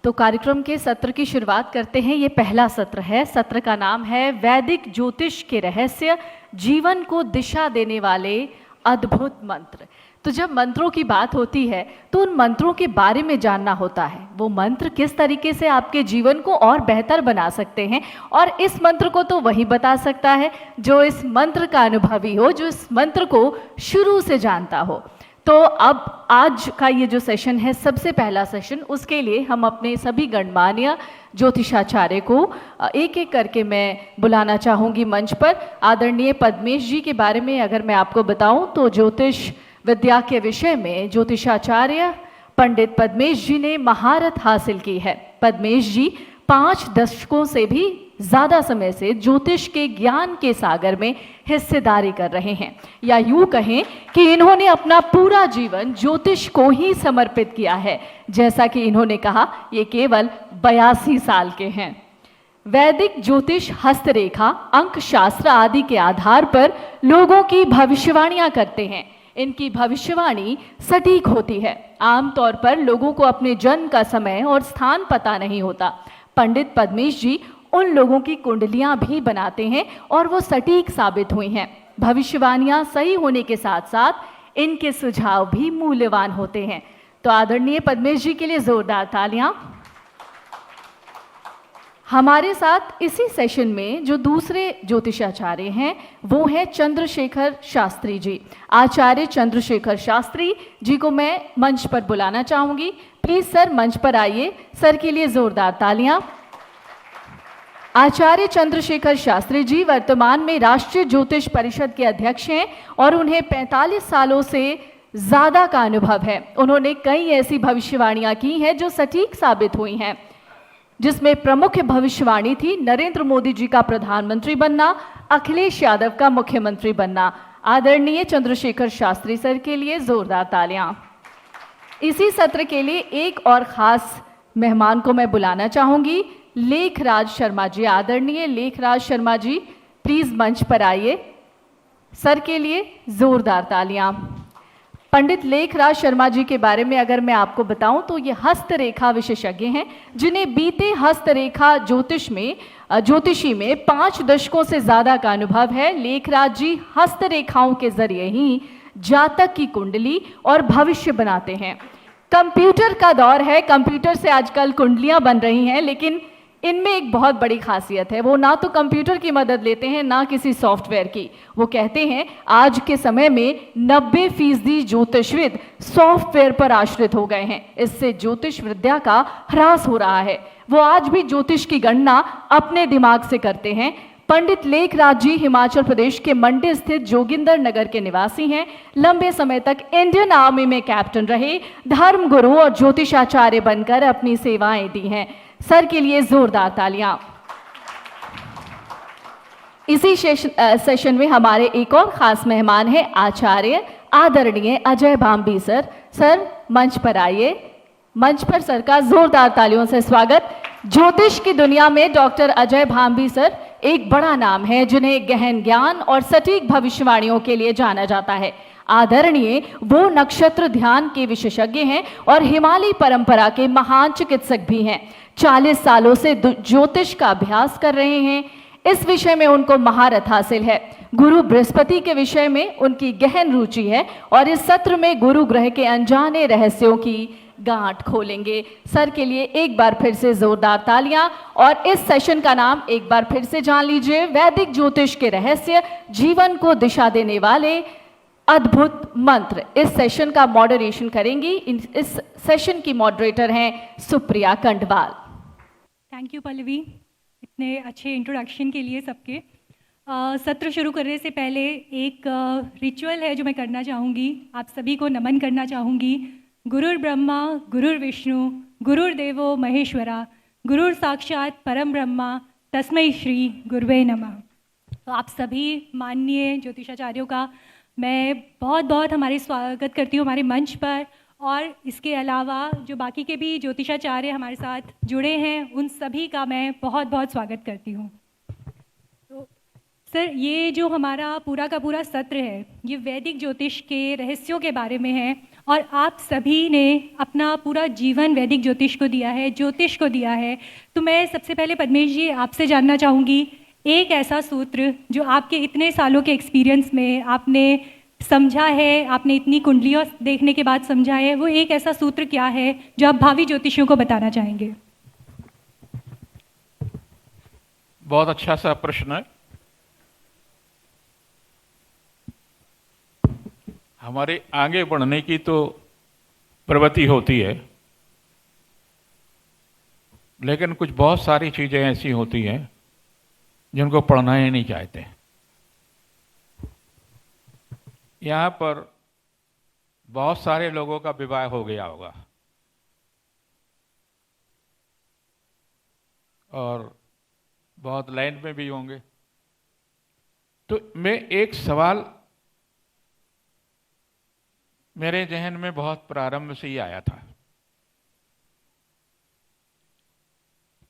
तो कार्यक्रम के सत्र की शुरुआत करते हैं। ये पहला सत्र है। सत्र का नाम है वैदिक ज्योतिष के रहस्य, जीवन को दिशा देने वाले अद्भुत मंत्र। तो जब मंत्रों की बात होती है तो उन मंत्रों के बारे में जानना होता है। वो मंत्र किस तरीके से आपके जीवन को और बेहतर बना सकते हैं, और इस मंत्र को तो वही बता सकता है जो इस मंत्र का अनुभवी हो, जो इस मंत्र को शुरू से जानता हो। तो अब आज का ये जो सेशन है, सबसे पहला सेशन, उसके लिए हम अपने सभी गणमान्य ज्योतिषाचार्य को एक एक करके मैं बुलाना चाहूँगी मंच पर। आदरणीय पद्मेश जी के बारे में अगर मैं आपको बताऊं तो ज्योतिष विद्या के विषय में ज्योतिषाचार्य पंडित पद्मेश जी ने महारत हासिल की है। पद्मेश जी 5 दशकों से भी ज़्यादा समय से ज्योतिष के ज्ञान के सागर में हिस्सेदारी कर रहे हैं, या यूँ कहें कि इन्होंने अपना पूरा जीवन ज्योतिष को ही समर्पित किया है। जैसा कि इन्होंने कहा, ये केवल 82 साल के हैं। वैदिक ज्योतिष हस्तरेखा, अंक शास्त्र आदि के आधार पर लोगों की भविष्यवाणियां करते हैं। इनकी भविष्यवाणी सटीक होती है। आमतौर पर लोगों को अपने जन्म का समय और स्थान पता नहीं होता। पंडित पद्मेश जी उन लोगों की कुंडलियां भी बनाते हैं और वो सटीक साबित हुई हैं। भविष्यवाणियां सही होने के साथ साथ इनके सुझाव भी मूल्यवान होते हैं। तो आदरणीय पद्मेश जी के लिए जोरदार तालियां। हमारे साथ इसी सेशन में जो दूसरे ज्योतिषाचार्य हैं वो हैं चंद्रशेखर शास्त्री जी। आचार्य चंद्रशेखर शास्त्री जी को मैं मंच पर बुलाना चाहूँगी। प्लीज़ सर मंच पर आइए। सर के लिए ज़ोरदार तालियां। आचार्य चंद्रशेखर शास्त्री जी वर्तमान में राष्ट्रीय ज्योतिष परिषद के अध्यक्ष हैं और उन्हें 45 सालों से ज़्यादा का अनुभव है। उन्होंने कई ऐसी भविष्यवाणियाँ की हैं जो सटीक साबित हुई हैं, जिसमें प्रमुख भविष्यवाणी थी नरेंद्र मोदी जी का प्रधानमंत्री बनना, अखिलेश यादव का मुख्यमंत्री बनना। आदरणीय चंद्रशेखर शास्त्री सर के लिए जोरदार तालियां। इसी सत्र के लिए एक और खास मेहमान को मैं बुलाना चाहूंगी, लेखराज शर्मा जी। आदरणीय लेखराज शर्मा जी प्लीज मंच पर आइए। सर के लिए जोरदार तालियां। पंडित लेखराज शर्मा जी के बारे में अगर मैं आपको बताऊं तो ये हस्तरेखा विशेषज्ञ हैं, जिन्हें बीते हस्तरेखा ज्योतिषी में 5 दशकों से ज़्यादा का अनुभव है। लेखराज जी हस्तरेखाओं के जरिए ही जातक की कुंडली और भविष्य बनाते हैं। कंप्यूटर का दौर है, कंप्यूटर से आजकल कुंडलियां बन रही हैं, लेकिन इनमें एक बहुत बड़ी खासियत है। वो ना तो कंप्यूटर की मदद लेते हैं, ना किसी सॉफ्टवेयर की। वो कहते हैं आज के समय में 90% ज्योतिषविद सॉफ्टवेयर पर आश्रित हो गए हैं। इससे ज्योतिष विद्या का ह्रास हो रहा है। वो आज भी ज्योतिष की गणना अपने दिमाग से करते हैं। पंडित लेखराज जी हिमाचल प्रदेश के मंडी स्थित जोगिंदर नगर के निवासी हैं। लंबे समय तक इंडियन आर्मी में कैप्टन रहे, धर्म गुरु और ज्योतिषाचार्य बनकर अपनी सेवाएं दी हैं। सर के लिए जोरदार तालियां। इसी सेशन में हमारे एक और खास मेहमान हैं आचार्य आदरणीय अजय भांबी सर। सर मंच पर आइए। मंच पर सर का जोरदार तालियों से स्वागत। ज्योतिष की दुनिया में डॉक्टर अजय भांबी सर एक बड़ा नाम है, जिन्हें गहन ज्ञान और सटीक भविष्यवाणियों के लिए जाना जाता है। आदरणीय वो नक्षत्र ध्यान के विशेषज्ञ हैं और हिमालय परंपरा के महान चिकित्सक भी हैं। 40 सालों से ज्योतिष का अभ्यास कर रहे हैं। इस विषय में उनको महारत हासिल है। गुरु बृहस्पति के विषय में उनकी गहन रुचि है और इस सत्र में गुरु ग्रह के अनजाने रहस्यों की गांठ खोलेंगे। सर के लिए एक बार फिर से जोरदार तालियां। और इस सेशन का नाम एक बार फिर से जान लीजिए, वैदिक ज्योतिष के रहस्य, जीवन को दिशा देने वाले अद्भुत मंत्र। इस सेशन का मॉडरेशन करेंगी, इस सेशन की मॉडरेटर हैं सुप्रिया कंडवाल। थैंक यू पल्लवी, इतने अच्छे इंट्रोडक्शन के लिए सबके। सत्र शुरू करने से पहले एक रिचुअल है जो मैं करना चाहूँगी। आप सभी को नमन करना चाहूँगी। गुरुर् ब्रह्मा गुरुर् विष्णु गुरुर्देवो महेश्वरा गुरुर् साक्षात परम ब्रह्मा तस्मै श्री गुरुवे नमः। तो आप सभी माननीय ज्योतिषाचार्यों का मैं बहुत बहुत हमारे स्वागत करती हूँ हमारे मंच पर, और इसके अलावा जो बाकी के भी ज्योतिषाचार्य हमारे साथ जुड़े हैं उन सभी का मैं बहुत बहुत स्वागत करती हूँ। तो सर, ये जो हमारा पूरा का पूरा सत्र है ये वैदिक ज्योतिष के रहस्यों के बारे में है, और आप सभी ने अपना पूरा जीवन वैदिक ज्योतिष को दिया है, ज्योतिष को दिया है। तो मैं सबसे पहले पद्मेश जी आपसे जानना चाहूँगी, एक ऐसा सूत्र जो आपके इतने सालों के एक्सपीरियंस में आपने समझा है, आपने इतनी कुंडलियों देखने के बाद समझा है, वो एक ऐसा सूत्र क्या है जो आप भावी ज्योतिषियों को बताना चाहेंगे? बहुत अच्छा सा प्रश्न है। हमारे आगे बढ़ने की तो प्रवृत्ति होती है, लेकिन कुछ बहुत सारी चीजें ऐसी होती हैं जिनको पढ़ना ही नहीं चाहते। यहाँ पर बहुत सारे लोगों का विवाह हो गया होगा और बहुत लाइन में भी होंगे। तो मैं एक सवाल मेरे जहन में बहुत प्रारंभ से ही आया था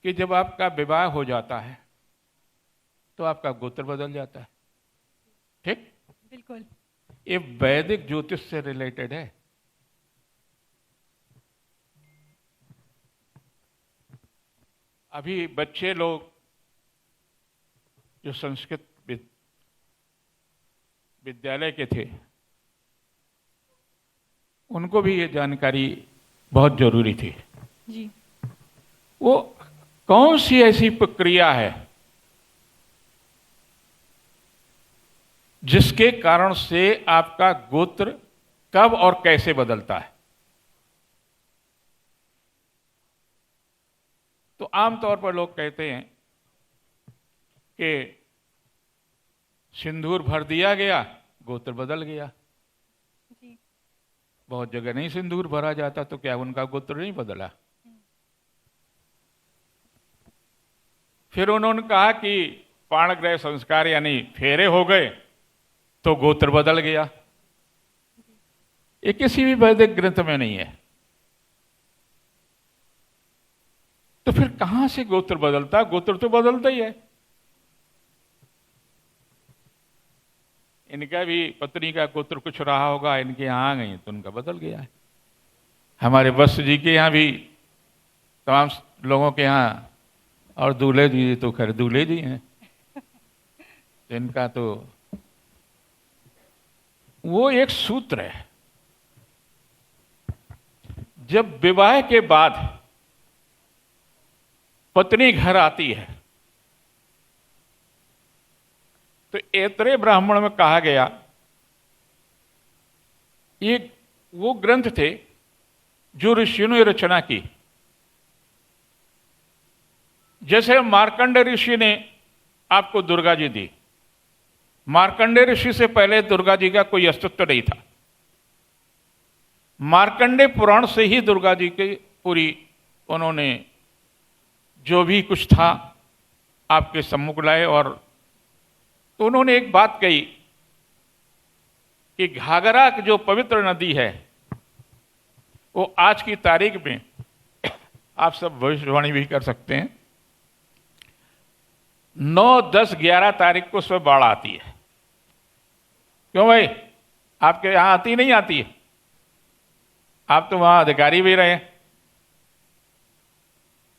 कि जब आपका विवाह हो जाता है तो आपका गोत्र बदल जाता है। ठीक? बिल्कुल। ये वैदिक ज्योतिष से रिलेटेड है। अभी बच्चे लोग जो संस्कृत विद्यालय के थे, उनको भी ये जानकारी बहुत जरूरी थी। जी। वो कौन सी ऐसी प्रक्रिया है जिसके कारण से आपका गोत्र कब और कैसे बदलता है। तो आमतौर पर लोग कहते हैं कि सिंदूर भर दिया गया, गोत्र बदल गया। जी। बहुत जगह नहीं सिंदूर भरा जाता, तो क्या उनका गोत्र नहीं बदला? फिर उन्होंने कहा कि पाणग्रह संस्कार यानी फेरे हो गए तो गोत्र बदल गया। ये किसी भी वैदिक ग्रंथ में नहीं है। तो फिर कहां से गोत्र बदलता? गोत्र तो बदलता ही है। इनका भी पत्नी का गोत्र कुछ रहा होगा, इनके यहां आ गई तो उनका बदल गया है। हमारे वत्स जी के यहां भी तमाम लोगों के यहां, और दूल्हे जी तो खैर दूल्हे जी हैं, इनका तो वो एक सूत्र है। जब विवाह के बाद पत्नी घर आती है तो ऐतरेय ब्राह्मण में कहा गया, ये वो ग्रंथ थे जो ऋषियों ने रचना की। जैसे मार्कंड ऋषि ने आपको दुर्गा जी दी, मार्कंडे ऋषि से पहले दुर्गा जी का कोई अस्तित्व नहीं था। मार्कंडे पुराण से ही दुर्गा जी की पूरी उन्होंने जो भी कुछ था आपके सम्मुख लाए। और तो उन्होंने एक बात कही कि घाघरा की जो पवित्र नदी है वो आज की तारीख में, आप सब भविष्यवाणी भी कर सकते हैं, 9, 10, 11 तारीख को उसमें बाढ़ आती है। क्यों भाई, आपके यहां आती नहीं आती है? आप तो वहां अधिकारी भी रहे।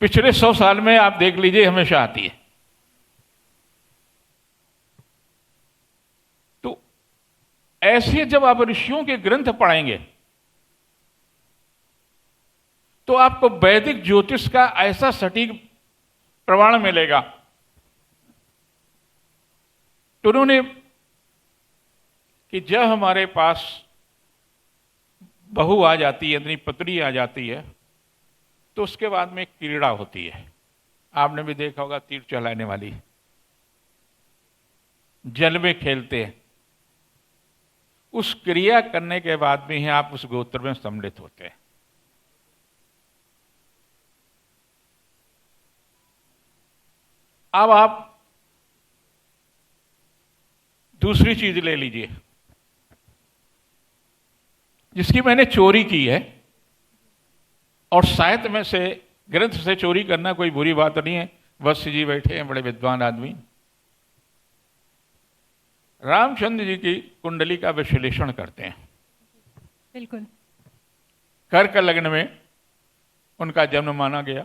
पिछले 100 साल में आप देख लीजिए, हमेशा आती है। तो ऐसे जब आप ऋषियों के ग्रंथ पढ़ेंगे तो आपको वैदिक ज्योतिष का ऐसा सटीक प्रमाण मिलेगा। तो उन्होंने कि जब हमारे पास बहू आ जाती है, अपनी पत्नी आ जाती है, तो उसके बाद में एक क्रीड़ा होती है। आपने भी देखा होगा, तीर चलाने वाली, जल में खेलते हैं। उस क्रिया करने के बाद में ही आप उस गोत्र में सम्मिलित होते हैं। अब आप दूसरी चीज ले लीजिए जिसकी मैंने चोरी की है, और साहित्य में से, ग्रंथ से चोरी करना कोई बुरी बात नहीं है। वत्स जी बैठे हैं, बड़े विद्वान आदमी। रामचंद्र जी की कुंडली का विश्लेषण करते हैं। बिल्कुल। कर्क लग्न में उनका जन्म माना गया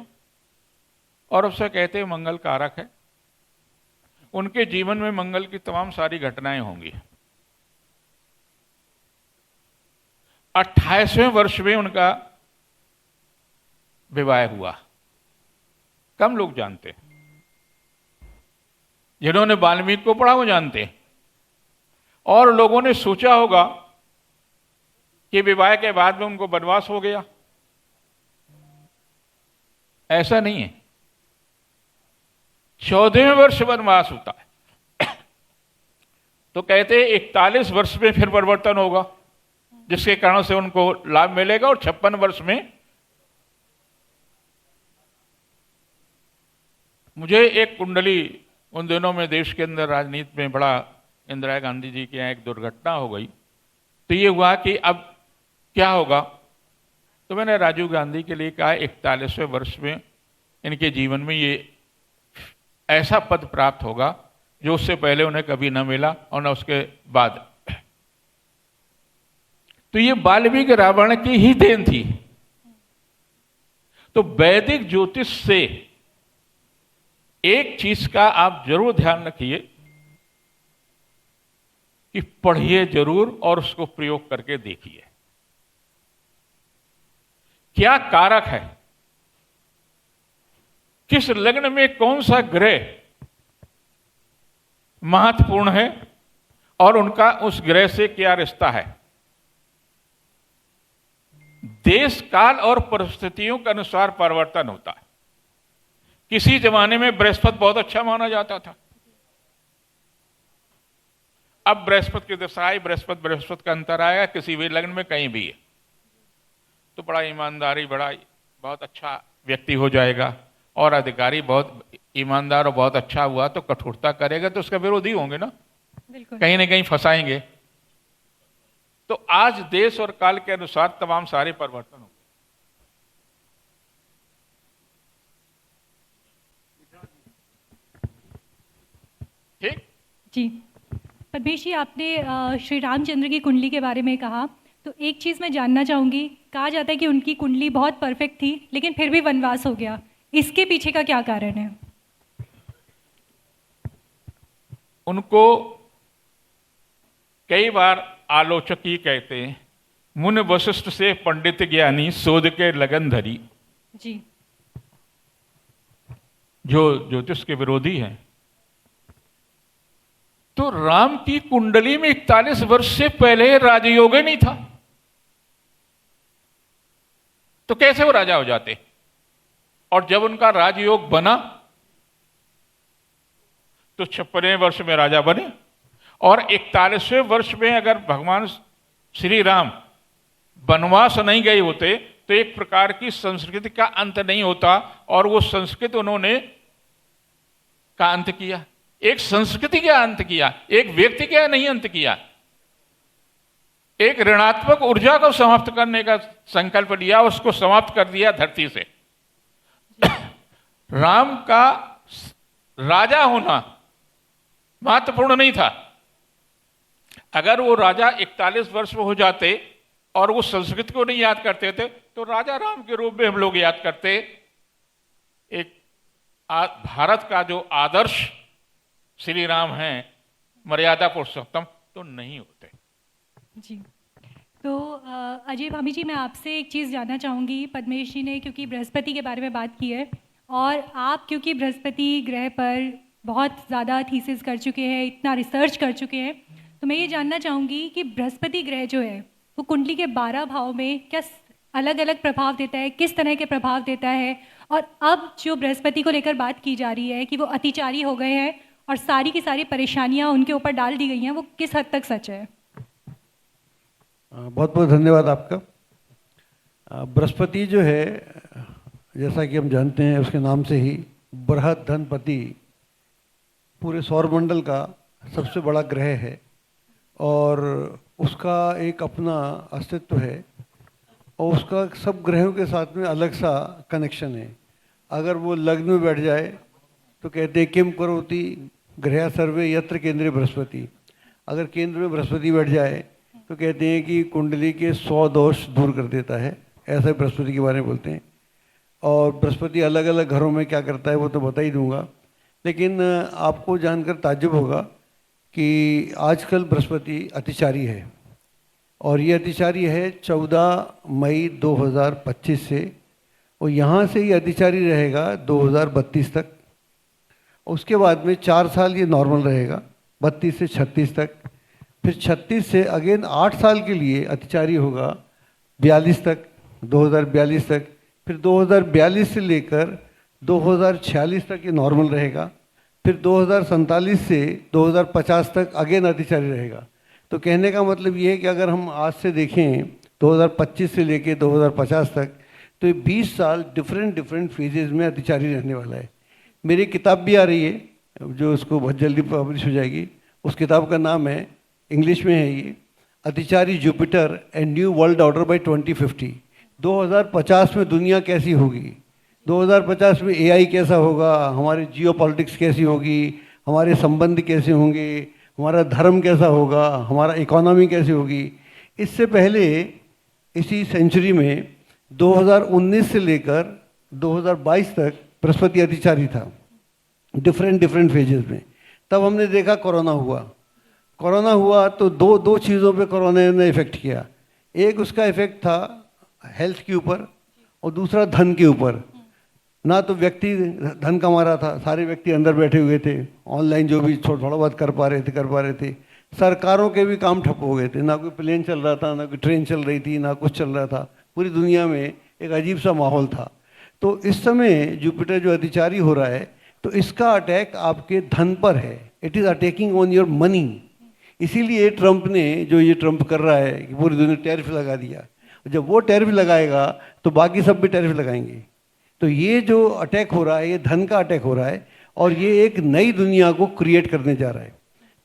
और उससे कहते हैं मंगल कारक है। उनके जीवन में मंगल की तमाम सारी घटनाएं होंगी। 28वें वर्ष में उनका विवाह हुआ। कम लोग जानते हैं, जिन्होंने वाल्मीकि को पढ़ा वो जानते हैं। और लोगों ने सोचा होगा कि विवाह के बाद में उनको वनवास हो गया। ऐसा नहीं है। 14वें वर्ष वनवास होता है तो कहते हैं 41 वर्ष में फिर परिवर्तन होगा, जिसके कारण से उनको लाभ मिलेगा। और 56 वर्ष में मुझे एक कुंडली, उन दिनों में देश के अंदर राजनीति में बड़ा, इंदिरा गांधी जी के यहाँ एक दुर्घटना हो गई, तो ये हुआ कि अब क्या होगा। तो मैंने राजीव गांधी के लिए कहा 41वें वर्ष में इनके जीवन में ये ऐसा पद प्राप्त होगा जो उससे पहले उन्हें कभी न मिला और न उसके बाद। तो ये वाल्मीकि रावण की ही देन थी। तो वैदिक ज्योतिष से एक चीज का आप जरूर ध्यान रखिए कि पढ़िए जरूर और उसको प्रयोग करके देखिए। क्या कारक है, किस लग्न में कौन सा ग्रह महत्वपूर्ण है और उनका उस ग्रह से क्या रिश्ता है। देश काल और परिस्थितियों के अनुसार परिवर्तन होता है। किसी जमाने में बृहस्पति बहुत अच्छा माना जाता था। अब बृहस्पति की दशा आई, बृहस्पति का अंतर आएगा किसी भी लग्न में कहीं भी है तो बड़ा ईमानदारी, बहुत अच्छा व्यक्ति हो जाएगा। और अधिकारी बहुत ईमानदार और बहुत अच्छा हुआ तो कठोरता करेगा तो उसका विरोधी होंगे ना, कहीं ना कहीं फंसाएंगे। तो आज देश और काल के अनुसार तमाम सारे परिवर्तन हो। ठीक जी। पद्मेश जी, आपने श्री रामचंद्र की कुंडली के बारे में कहा, तो एक चीज़ मैं जानना चाहूँगी। कहा जाता है कि उनकी कुंडली बहुत परफेक्ट थी लेकिन फिर भी वनवास हो गया, इसके पीछे का क्या कारण है? उनको कई बार आलोचक ही कहते हैं, मुन वशिष्ठ से पंडित ज्ञानी शोध के लगन धरी। जी। जो ज्योतिष के विरोधी हैं। तो राम की कुंडली में 41 वर्ष से पहले राजयोग ही नहीं था, तो कैसे वो राजा हो जाते। और जब उनका राजयोग बना तो 56वें वर्ष में राजा बने। और 41वें वर्ष में अगर भगवान श्री राम वनवास नहीं गए होते तो एक प्रकार की संस्कृति का अंत नहीं होता। और वो संस्कृति उन्होंने का अंत किया, एक संस्कृति का अंत किया, एक व्यक्ति का नहीं अंत किया। एक ऋणात्मक ऊर्जा को समाप्त करने का संकल्प लिया, उसको समाप्त कर दिया धरती से। राम का राजा होना महत्वपूर्ण नहीं था। अगर वो राजा 41 वर्ष में हो जाते और वो संस्कृति को नहीं याद करते थे तो राजा राम के रूप में हम लोग याद करते। एक भारत का जो आदर्श श्री राम हैं, मर्यादा पुरुषोत्तम, तो नहीं होते। जी। तो अजय भाभी जी, मैं आपसे एक चीज़ जानना चाहूँगी। पद्मेश जी ने क्योंकि बृहस्पति के बारे में बात की है और आप क्योंकि बृहस्पति ग्रह पर बहुत ज़्यादा थीसिस कर चुके हैं, इतना रिसर्च कर चुके हैं, तो मैं ये जानना चाहूँगी कि बृहस्पति ग्रह जो है वो कुंडली के 12 भाव में क्या अलग अलग प्रभाव देता है, किस तरह के प्रभाव देता है। और अब जो बृहस्पति को लेकर बात की जा रही है कि वो अतिचारी हो गए हैं और सारी की सारी परेशानियाँ उनके ऊपर डाल दी गई हैं, वो किस हद तक सच है? बहुत बहुत धन्यवाद आपका। बृहस्पति जो है, जैसा कि हम जानते हैं उसके नाम से ही, बृहद धनपति, पूरे सौरमंडल का सबसे बड़ा ग्रह है और उसका एक अपना अस्तित्व है और उसका सब ग्रहों के साथ में अलग सा कनेक्शन है। अगर वो लग्न में बैठ जाए तो कहते हैं किम करोति ग्रह सर्वे यत्र केंद्रे बृहस्पति। अगर केंद्र में बृहस्पति बैठ जाए तो कहते हैं कि कुंडली के 100 दोष दूर कर देता है। ऐसे बृहस्पति के बारे में बोलते हैं। और बृहस्पति अलग अलग घरों में क्या करता है वो तो बता ही दूंगा, लेकिन आपको जानकर ताज्जुब होगा कि आजकल बृहस्पति अतिचारी है, और ये अतिचारी है 14 मई 2025 से, और यहाँ से ये अतिचारी रहेगा 2032 तक। उसके बाद में 4 साल ये नॉर्मल रहेगा 32 से 36 तक, फिर 36 से अगेन 8 साल के लिए अतिचारी होगा 42 तक, 2042 तक, फिर 2042 से लेकर 2046 तक ये नॉर्मल रहेगा, फिर 2047 से 2050 तक अगेन अतिचारी रहेगा। तो कहने का मतलब ये है कि अगर हम आज से देखें 2025 से लेकर 2050 तक, तो ये 20 साल डिफरेंट फेजेस में अतिचारी रहने वाला है। मेरी किताब भी आ रही है जो उसको बहुत जल्दी पब्लिश हो जाएगी। उस किताब का नाम है, इंग्लिश में है ये, अतिचारी Jupiter and new world order by 2050। 2050 में दुनिया कैसी होगी, 2050 में एआई कैसा होगा, हमारी जियोपॉलिटिक्स कैसी होगी, हमारे संबंध कैसे होंगे, हमारा धर्म कैसा होगा, हमारा इकोनॉमी कैसी होगी। इससे पहले इसी सेंचुरी में 2019 से लेकर 2022 तक बृहस्पति अतिचारी था डिफरेंट फेजेस में। तब हमने देखा कोरोना हुआ तो दो चीज़ों पे कोरोना ने इफ़ेक्ट किया। एक उसका इफ़ेक्ट था हेल्थ के ऊपर और दूसरा धन के ऊपर। ना तो व्यक्ति धन कमा रहा था, सारे व्यक्ति अंदर बैठे हुए थे, ऑनलाइन जो भी थोड़ा बहुत कर पा रहे थे। सरकारों के भी काम ठप हो गए थे, ना कोई प्लेन चल रहा था, ना कोई ट्रेन चल रही थी, ना कुछ चल रहा था। पूरी दुनिया में एक अजीब सा माहौल था। तो इस समय जुपिटर जो अतिचारी हो रहा है, तो इसका अटैक आपके धन पर है। It is attacking on your money. इसीलिए ट्रंप ने जो ये ट्रंप कर रहा है कि पूरी दुनिया टैरिफ लगा दिया। जब वो टैरिफ लगाएगा तो बाकी सब भी टैरिफ लगाएंगे। तो ये जो अटैक हो रहा है, ये धन का अटैक हो रहा है, और ये एक नई दुनिया को क्रिएट करने जा रहा है।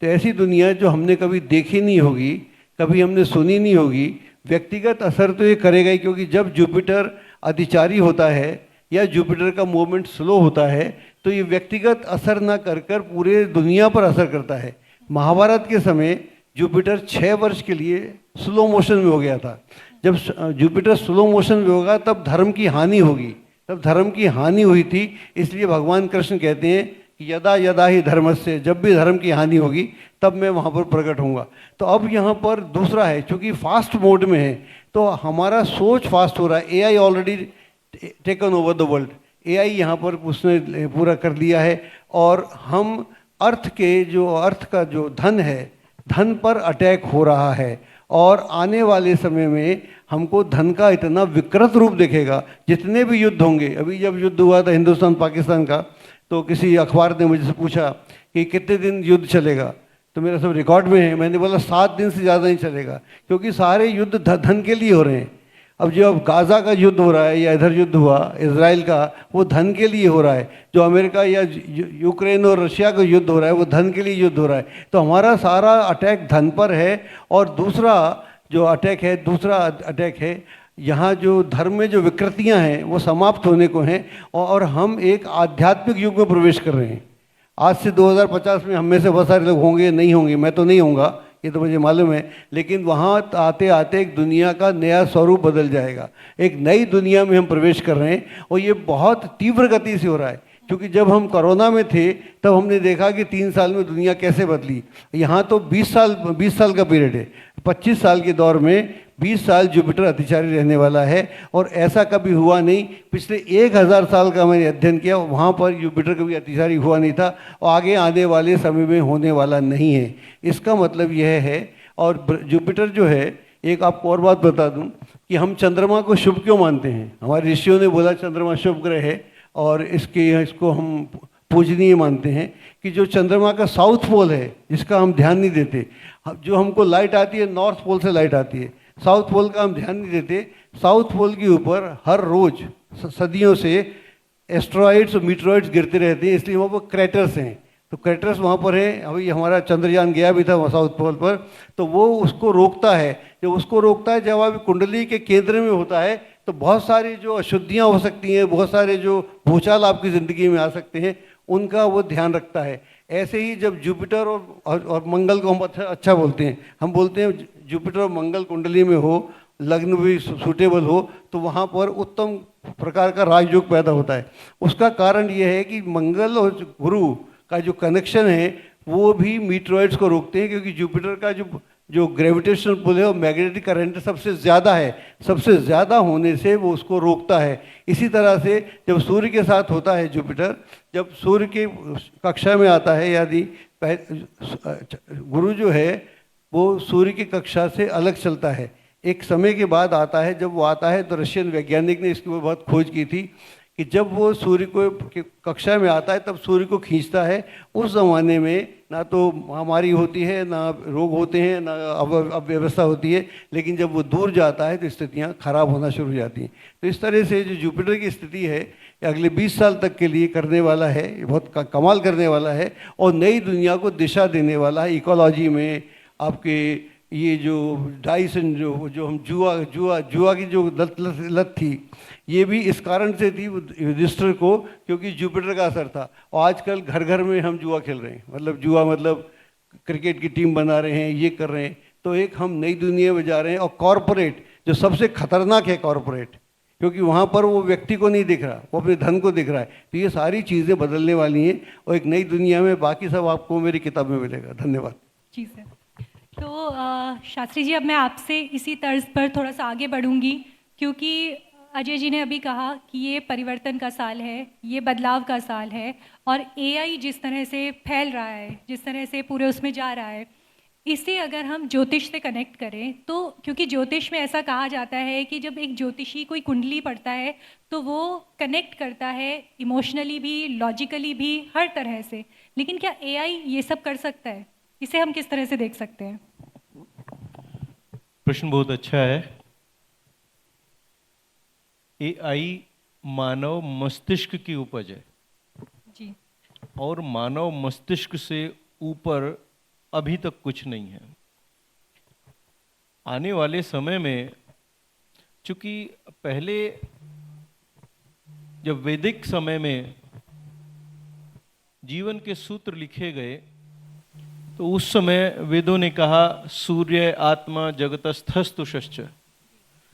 तो ऐसी दुनिया जो हमने कभी देखी नहीं होगी, कभी हमने सुनी नहीं होगी। व्यक्तिगत असर तो ये करेगा ही, क्योंकि जब जुपिटर अतिचारी होता है या जुपिटर का मूवमेंट स्लो होता है तो ये व्यक्तिगत असर ना कर कर पूरे दुनिया पर असर करता है। महाभारत के समय जुपिटर 6 वर्ष के लिए स्लो मोशन में हो गया था। जब जुपिटर स्लो मोशन में होगा तब धर्म की हानि होगी, तब धर्म की हानि हुई थी। इसलिए भगवान कृष्ण कहते हैं कि यदा यदा ही धर्मस्य, जब भी धर्म की हानि होगी तब मैं वहाँ पर प्रकट होऊंगा। तो अब यहाँ पर दूसरा है, चूँकि फास्ट मोड में है तो हमारा सोच फास्ट हो रहा है। AI already taken over the world, AI यहाँ पर उसने पूरा कर लिया है, और हम अर्थ का जो धन है, धन पर अटैक हो रहा है। और आने वाले समय में हमको धन का इतना विकृत रूप दिखेगा। जितने भी युद्ध होंगे, अभी जब युद्ध हुआ था हिंदुस्तान पाकिस्तान का, तो किसी अखबार ने मुझसे पूछा कि कितने दिन युद्ध चलेगा, तो मेरा सब रिकॉर्ड में है। मैंने बोला 7 दिन से ज़्यादा नहीं चलेगा, क्योंकि सारे युद्ध धन के लिए हो रहे हैं। अब जो अब गाज़ा का युद्ध हो रहा है या इधर युद्ध हुआ इजराइल का, वो धन के लिए हो रहा है। जो अमेरिका या यूक्रेन और रशिया का युद्ध हो रहा है वो धन के लिए युद्ध हो रहा है। तो हमारा सारा अटैक धन पर है। और दूसरा अटैक है यहाँ जो धर्म में जो विकृतियाँ हैं वो समाप्त होने को हैं, और हम एक आध्यात्मिक युग में प्रवेश कर रहे हैं। आज से 2050 में हम में से बहुत सारे लोग होंगे, नहीं होंगे, मैं तो नहीं होऊंगा, ये तो मुझे मालूम है। लेकिन वहाँ आते आते एक दुनिया का नया स्वरूप बदल जाएगा। एक नई दुनिया में हम प्रवेश कर रहे हैं, और ये बहुत तीव्र गति से हो रहा है। क्योंकि जब हम कोरोना में थे तब हमने देखा कि 3 साल में दुनिया कैसे बदली। यहाँ तो 20 साल का पीरियड है। 25 साल के दौर में 20 साल जुपिटर अतिचारी रहने वाला है, और ऐसा कभी हुआ नहीं। पिछले 1000 साल का मैंने अध्ययन किया, वहाँ पर जुपिटर कभी अतिचारी हुआ नहीं था, और आगे आने वाले समय में होने वाला नहीं है। इसका मतलब यह है। और जुपिटर जो है, एक आपको और बात बता दूं कि हम चंद्रमा को शुभ क्यों मानते हैं। हमारे ऋषियों ने बोला चंद्रमा शुभ ग्रह है, और इसको हम पूजनीय मानते हैं कि जो चंद्रमा का साउथ पोल है, जिसका हम ध्यान नहीं देते। जो हमको लाइट आती है नॉर्थ पोल से लाइट आती है, साउथ पोल का हम ध्यान नहीं देते। साउथ पोल के ऊपर हर रोज सदियों से एस्ट्रॉइड्स और मीटरॉइड्स गिरते रहते हैं, इसलिए वहाँ पर क्रैटर्स हैं। तो क्रैटर्स वहाँ पर है। अभी हमारा चंद्रयान गया भी था वहाँ साउथ पोल पर, तो वो उसको रोकता है। जब अभी कुंडली के केंद्र में होता है तो बहुत सारी जो अशुद्धियाँ हो सकती हैं, बहुत सारे जो भूचाल आपकी ज़िंदगी में आ सकते हैं, उनका वो ध्यान रखता है। ऐसे ही जब जुपिटर और मंगल को हम अच्छा बोलते हैं, हम बोलते हैं जुपिटर और मंगल कुंडली में हो लग्न भी सूटेबल हो तो वहाँ पर उत्तम प्रकार का राजयोग पैदा होता है। उसका कारण ये है कि मंगल और गुरु का जो कनेक्शन है वो भी मीटरॉइड्स को रोकते हैं, क्योंकि जुपिटर का जो ग्रेविटेशनल पुल है और मैग्नेटिक करंट सबसे ज़्यादा है, सबसे ज़्यादा होने से वो उसको रोकता है। इसी तरह से जब सूर्य के साथ होता है जुपिटर, जब सूर्य के कक्षा में आता है, यदि गुरु जो है वो सूर्य की कक्षा से अलग चलता है, एक समय के बाद आता है। जब वो आता है तो रशियन वैज्ञानिक ने इसके ऊपर बहुत खोज की थी कि जब वो सूर्य को कक्षा में आता है तब सूर्य को खींचता है। उस ज़माने में ना तो महामारी होती है, ना रोग होते हैं, ना अव्यवस्था होती है, लेकिन जब वो दूर जाता है तो स्थितियाँ खराब होना शुरू हो जाती हैं। तो इस तरह से जो जुपिटर की स्थिति है ये अगले 20 साल तक के लिए करने वाला है, ये बहुत कमाल करने वाला है और नई दुनिया को दिशा देने वाला है। इकोलॉजी में आपके ये जो डाइस जो हम जुआ की जो लत थी, ये भी इस कारण से थी युधिष्ठिर को, क्योंकि जुपिटर का असर था। और आजकल घर घर में हम जुआ खेल रहे हैं, मतलब क्रिकेट की टीम बना रहे हैं, ये कर रहे हैं। तो एक हम नई दुनिया में जा रहे हैं। और कॉरपोरेट जो सबसे खतरनाक है कॉरपोरेट, क्योंकि वहाँ पर वो व्यक्ति को नहीं दिख रहा, वो अपने धन को दिख रहा है। तो ये सारी चीज़ें बदलने वाली हैं और एक नई दुनिया में, बाकी सब आपको मेरी किताब में मिलेगा। धन्यवाद। जी सर। तो शास्त्री जी, अब मैं आपसे इसी तर्ज पर थोड़ा सा आगे बढ़ूंगी, क्योंकि अजय जी ने अभी कहा कि ये परिवर्तन का साल है, ये बदलाव का साल है, और एआई जिस तरह से फैल रहा है, जिस तरह से पूरे उसमें जा रहा है, इसे अगर हम ज्योतिष से कनेक्ट करें तो, क्योंकि ज्योतिष में ऐसा कहा जाता है कि जब एक ज्योतिषी कोई कुंडली पढ़ता है तो वो कनेक्ट करता है इमोशनली भी, लॉजिकली भी, हर तरह से। लेकिन क्या एआई ये सब कर सकता है? इसे हम किस तरह से देख सकते हैं? प्रश्न बहुत अच्छा है। एआई मानव मस्तिष्क की उपज है जी। और मानव मस्तिष्क से ऊपर अभी तक कुछ नहीं है। आने वाले समय में, चूंकि पहले जब वैदिक समय में जीवन के सूत्र लिखे गए तो उस समय वेदों ने कहा सूर्य आत्मा जगतस्थस्तुषश्च,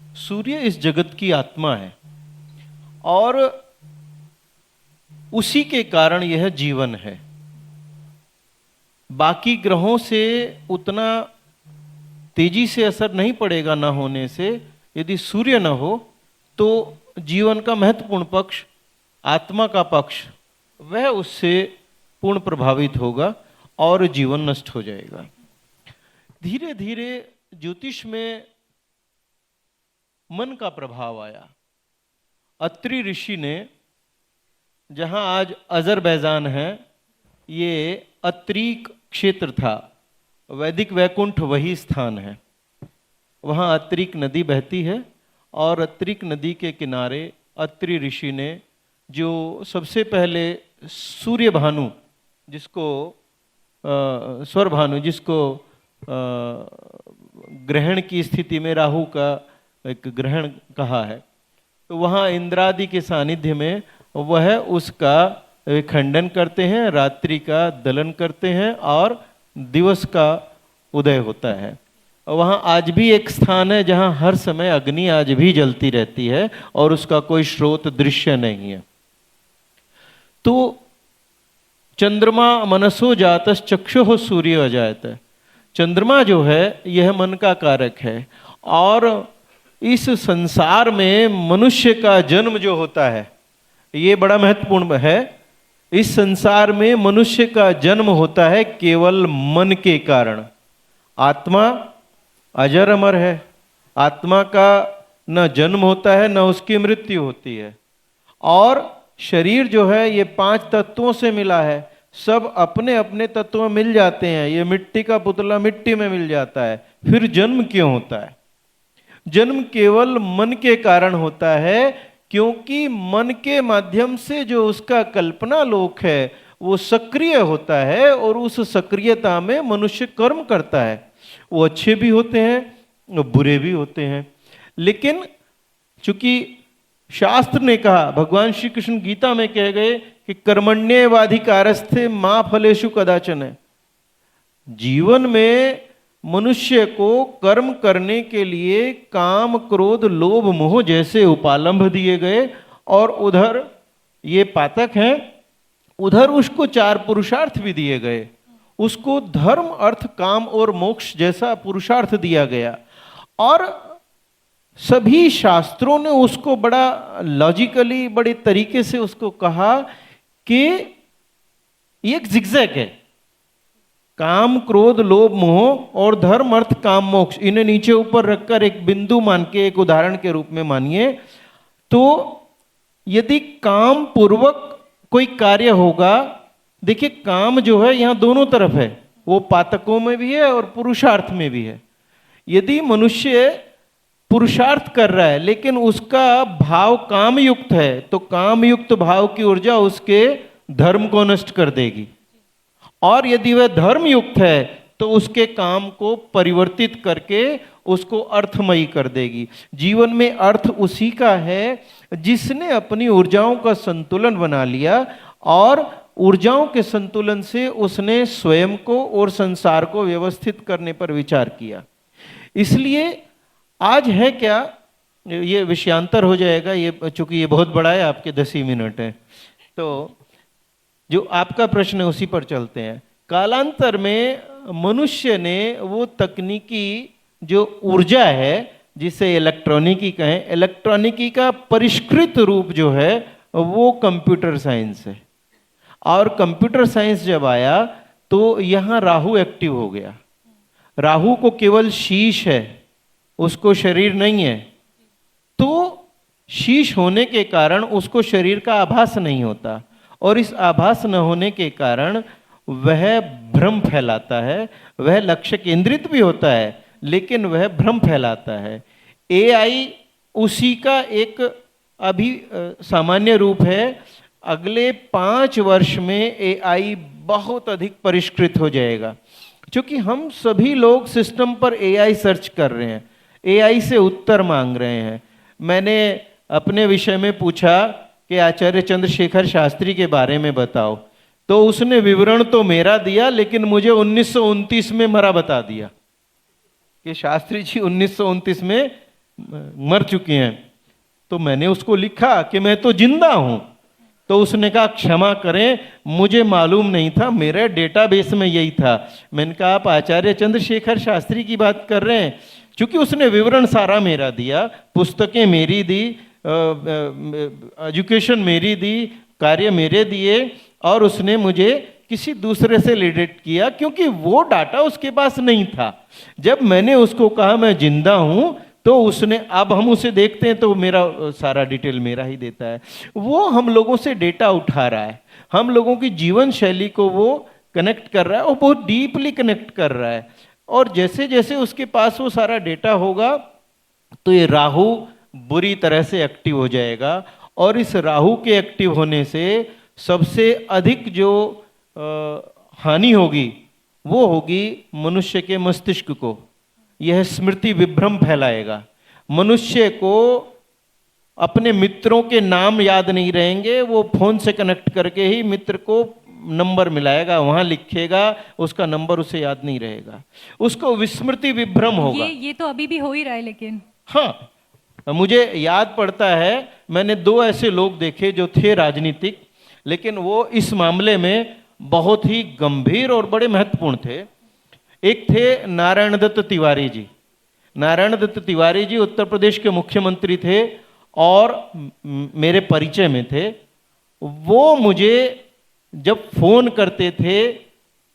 सूर्य इस जगत की आत्मा है और उसी के कारण यह जीवन है। बाकी ग्रहों से उतना तेजी से असर नहीं पड़ेगा ना होने से। यदि सूर्य न हो तो जीवन का महत्वपूर्ण पक्ष, आत्मा का पक्ष, वह उससे पूर्ण प्रभावित होगा और जीवन नष्ट हो जाएगा। धीरे धीरे ज्योतिष में मन का प्रभाव आया। अत्रि ऋषि ने, जहां आज अजरबैजान है, ये अत्रिक क्षेत्र था, वैदिक वैकुंठ वही स्थान है। वहां अत्रिक नदी बहती है और अत्रिक नदी के किनारे अत्रि ऋषि ने जो सबसे पहले सूर्य भानु, जिसको स्वर भानु, जिसको ग्रहण की स्थिति में राहु का एक ग्रहण कहा है, तो वहाँ इंद्रादि के सानिध्य में वह उसका खंडन करते हैं, रात्रि का दलन करते हैं और दिवस का उदय होता है। वहाँ आज भी एक स्थान है जहाँ हर समय अग्नि आज भी जलती रहती है और उसका कोई स्रोत दृश्य नहीं है। तो चंद्रमा मनसो जातस चक्षुः सूर्य अजायत, चंद्रमा जो है यह मन का कारक है और इस संसार में मनुष्य का जन्म जो होता है ये बड़ा महत्वपूर्ण है। इस संसार में मनुष्य का जन्म होता है केवल मन के कारण। आत्मा अजर अमर है, आत्मा का न जन्म होता है न उसकी मृत्यु होती है। और शरीर जो है ये 5 तत्वों से मिला है, सब अपने अपने तत्व में मिल जाते हैं। ये मिट्टी का पुतला मिट्टी में मिल जाता है। फिर जन्म क्यों होता है? जन्म केवल मन के कारण होता है, क्योंकि मन के माध्यम से जो उसका कल्पना लोक है वो सक्रिय होता है और उस सक्रियता में मनुष्य कर्म करता है। वो अच्छे भी होते हैं, वो बुरे भी होते हैं। लेकिन चूंकि शास्त्र ने कहा, भगवान श्री कृष्ण गीता में कह गए कि कर्मण्येवाधिकारस्थे मा फलेषु कदाचन, जीवन में मनुष्य को कर्म करने के लिए काम क्रोध लोभ मोह जैसे उपालंभ दिए गए, और उधर ये पातक हैं, उधर उसको 4 पुरुषार्थ भी दिए गए। उसको धर्म अर्थ काम और मोक्ष जैसा पुरुषार्थ दिया गया, और सभी शास्त्रों ने उसको बड़ा लॉजिकली बड़े तरीके से उसको कहा कि ये एक जिगजैग है। काम क्रोध लोभ मोह और धर्म अर्थ काम मोक्ष, इन्हें नीचे ऊपर रखकर एक बिंदु मान के, एक उदाहरण के रूप में मानिए तो यदि काम पूर्वक कोई कार्य होगा, देखिए काम जो है यहां दोनों तरफ है, वो पातकों में भी है और पुरुषार्थ में भी है। यदि मनुष्य पुरुषार्थ कर रहा है लेकिन उसका भाव काम युक्त है, तो काम युक्त भाव की ऊर्जा उसके धर्म को नष्ट कर देगी, और यदि वह धर्म युक्त है तो उसके काम को परिवर्तित करके उसको अर्थमयी कर देगी। जीवन में अर्थ उसी का है जिसने अपनी ऊर्जाओं का संतुलन बना लिया, और ऊर्जाओं के संतुलन से उसने स्वयं को और संसार को व्यवस्थित करने पर विचार किया। इसलिए आज है क्या, ये विषयांतर हो जाएगा, ये चूंकि ये बहुत बड़ा है, आपके 10 ही मिनट है, तो जो आपका प्रश्न है उसी पर चलते हैं। कालांतर में मनुष्य ने वो तकनीकी जो ऊर्जा है, जिसे इलेक्ट्रॉनिकी कहें, इलेक्ट्रॉनिकी का परिष्कृत रूप जो है वो कंप्यूटर साइंस है। और कंप्यूटर साइंस जब आया तो यहाँ राहु एक्टिव हो गया। राहु को केवल शीश है, उसको शरीर नहीं है, तो शीश होने के कारण उसको शरीर का आभास नहीं होता, और इस आभास न होने के कारण वह भ्रम फैलाता है। वह लक्ष्य केंद्रित भी होता है लेकिन वह भ्रम फैलाता है। एआई उसी का एक अभी सामान्य रूप है। अगले 5 वर्ष में एआई बहुत अधिक परिष्कृत हो जाएगा, क्योंकि हम सभी लोग सिस्टम पर एआई सर्च कर रहे हैं, एआई से उत्तर मांग रहे हैं। मैंने अपने विषय में पूछा कि आचार्य चंद्रशेखर शास्त्री के बारे में बताओ, तो उसने विवरण तो मेरा दिया लेकिन मुझे 1929 में मरा बता दिया कि शास्त्री जी 1929 में मर चुके हैं। तो मैंने उसको लिखा कि मैं तो जिंदा हूं, तो उसने कहा क्षमा करें, मुझे मालूम नहीं था, मेरे डेटाबेस में यही था। मैंने कहा आप आचार्य चंद्रशेखर शास्त्री की बात कर रहे हैं, क्योंकि उसने विवरण सारा मेरा दिया, पुस्तकें मेरी दी, एजुकेशन मेरी दी, कार्य मेरे दिए, और उसने मुझे किसी दूसरे से रिलेट किया क्योंकि वो डाटा उसके पास नहीं था। जब मैंने उसको कहा मैं जिंदा हूं, तो उसने, अब हम उसे देखते हैं तो मेरा सारा डिटेल मेरा ही देता है। वो हम लोगों से डेटा उठा रहा है, हम लोगों की जीवन शैली को वो कनेक्ट कर रहा है, और बहुत डीपली कनेक्ट कर रहा है। और जैसे जैसे उसके पास वो सारा डेटा होगा तो ये राहु बुरी तरह से एक्टिव हो जाएगा, और इस राहु के एक्टिव होने से सबसे अधिक जो हानि होगी वो होगी मनुष्य के मस्तिष्क को। यह स्मृति विभ्रम फैलाएगा। मनुष्य को अपने मित्रों के नाम याद नहीं रहेंगे, वो फोन से कनेक्ट करके ही मित्र को नंबर मिलाएगा, वहां लिखेगा, उसका नंबर उसे याद नहीं रहेगा, उसको विस्मृति विभ्रम होगा। ये तो अभी भी हो ही रहा है। लेकिन हाँ, मुझे याद पड़ता है, मैंने 2 ऐसे लोग देखे जो थे राजनीतिक, लेकिन वो इस मामले में बहुत ही गंभीर और बड़े महत्वपूर्ण थे। एक थे नारायण दत्त तिवारी जी। नारायण दत्त तिवारी जी उत्तर प्रदेश के मुख्यमंत्री थे और मेरे परिचय में थे। वो मुझे जब फोन करते थे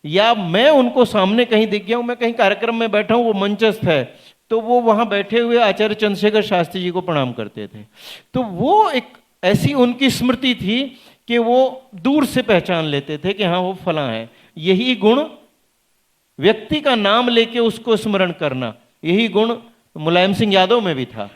या मैं उनको सामने कहीं दिख गया हूं, मैं कहीं कार्यक्रम में बैठा हूं, वो मंचस्थ है, तो वो वहां बैठे हुए आचार्य चंद्रशेखर शास्त्री जी को प्रणाम करते थे। तो वो एक ऐसी उनकी स्मृति थी कि वो दूर से पहचान लेते थे कि हाँ वो फलां है। यही गुण, व्यक्ति का नाम लेके उसको स्मरण करना, यही गुण मुलायम सिंह यादव में भी था।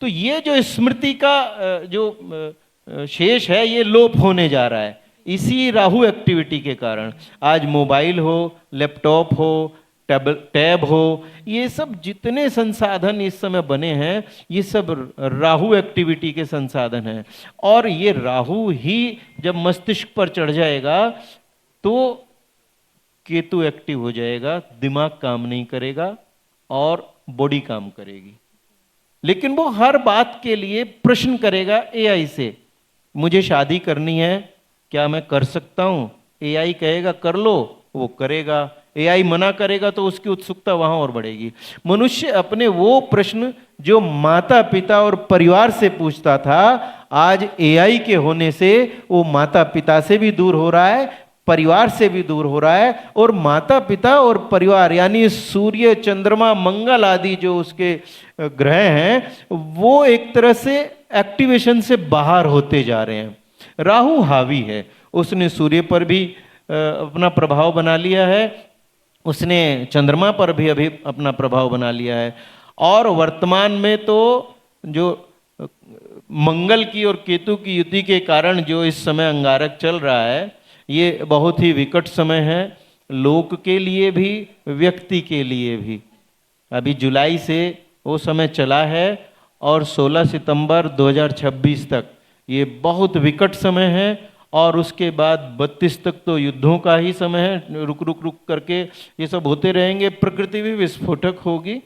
तो ये जो स्मृति का जो शेष है ये लोप होने जा रहा है इसी राहु एक्टिविटी के कारण। आज मोबाइल हो, लैपटॉप हो, टैब हो, ये सब जितने संसाधन इस समय बने हैं ये सब राहु एक्टिविटी के संसाधन हैं। और ये राहु ही जब मस्तिष्क पर चढ़ जाएगा तो केतु एक्टिव हो जाएगा, दिमाग काम नहीं करेगा और बॉडी काम करेगी। लेकिन वो हर बात के लिए प्रश्न करेगा एआई से, मुझे शादी करनी है, क्या मैं कर सकता हूं? एआई कहेगा कर लो, वो करेगा। एआई मना करेगा तो उसकी उत्सुकता वहां और बढ़ेगी। मनुष्य अपने वो प्रश्न जो माता पिता और परिवार से पूछता था, आज एआई के होने से वो माता पिता से भी दूर हो रहा है, परिवार से भी दूर हो रहा है, और माता पिता और परिवार यानी सूर्य, चंद्रमा, मंगल आदि जो उसके ग्रह हैं वो एक तरह से एक्टिवेशन से बाहर होते जा रहे हैं। राहु हावी है, उसने सूर्य पर भी अपना प्रभाव बना लिया है, उसने चंद्रमा पर भी अभी अपना प्रभाव बना लिया है, और वर्तमान में तो जो मंगल की और केतु की युति के कारण जो इस समय अंगारक चल रहा है, ये बहुत ही विकट समय है, लोक के लिए भी, व्यक्ति के लिए भी। अभी जुलाई से वो समय चला है और 16 सितंबर 2026 तक ये बहुत विकट समय है, और उसके बाद 32 तक तो युद्धों का ही समय है, रुक रुक रुक करके ये सब होते रहेंगे, प्रकृति भी विस्फोटक होगी,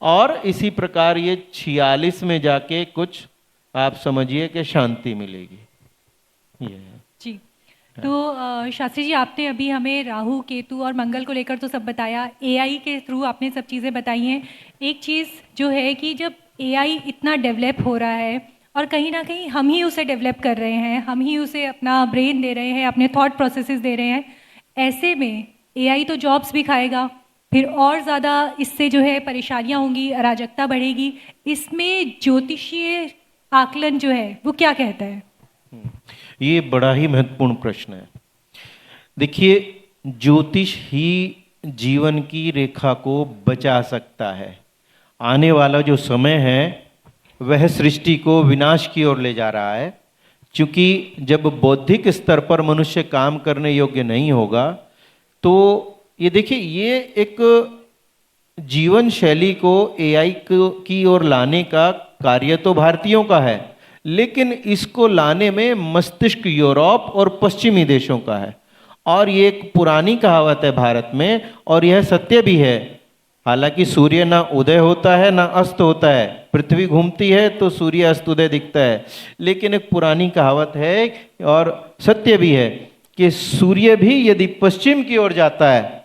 और इसी प्रकार ये 46 में जाके कुछ आप समझिए कि शांति मिलेगी। ये है। जी, तो शास्त्री जी, आपने अभी हमें राहु, केतु और मंगल को लेकर तो सब बताया, एआई के थ्रू आपने सब चीज़ें बताई हैं। एक चीज़ जो है कि जब एआई इतना डेवलप हो रहा है और कहीं ना कहीं हम ही उसे डेवलप कर रहे हैं, हम ही उसे अपना ब्रेन दे रहे हैं, अपने थॉट प्रोसेसेस दे रहे हैं, ऐसे में एआई तो जॉब्स भी खाएगा, फिर और ज़्यादा इससे जो है परेशानियाँ होंगी, अराजकता बढ़ेगी। इसमें ज्योतिषीय आकलन जो है वो क्या कहता है? ये बड़ा ही महत्वपूर्ण प्रश्न है। देखिए, ज्योतिष ही जीवन की रेखा को बचा सकता है। आने वाला जो समय है वह सृष्टि को विनाश की ओर ले जा रहा है, क्योंकि जब बौद्धिक स्तर पर मनुष्य काम करने योग्य नहीं होगा, तो ये देखिए, ये एक जीवन शैली को एआई की ओर लाने का कार्य तो भारतीयों का है, लेकिन इसको लाने में मस्तिष्क यूरोप और पश्चिमी देशों का है। और ये एक पुरानी कहावत है भारत में, और यह सत्य भी है। हालांकि सूर्य ना उदय होता है ना अस्त होता है, पृथ्वी घूमती है तो सूर्य अस्त उदय दिखता है, लेकिन एक पुरानी कहावत है और सत्य भी है कि सूर्य भी यदि पश्चिम की ओर जाता है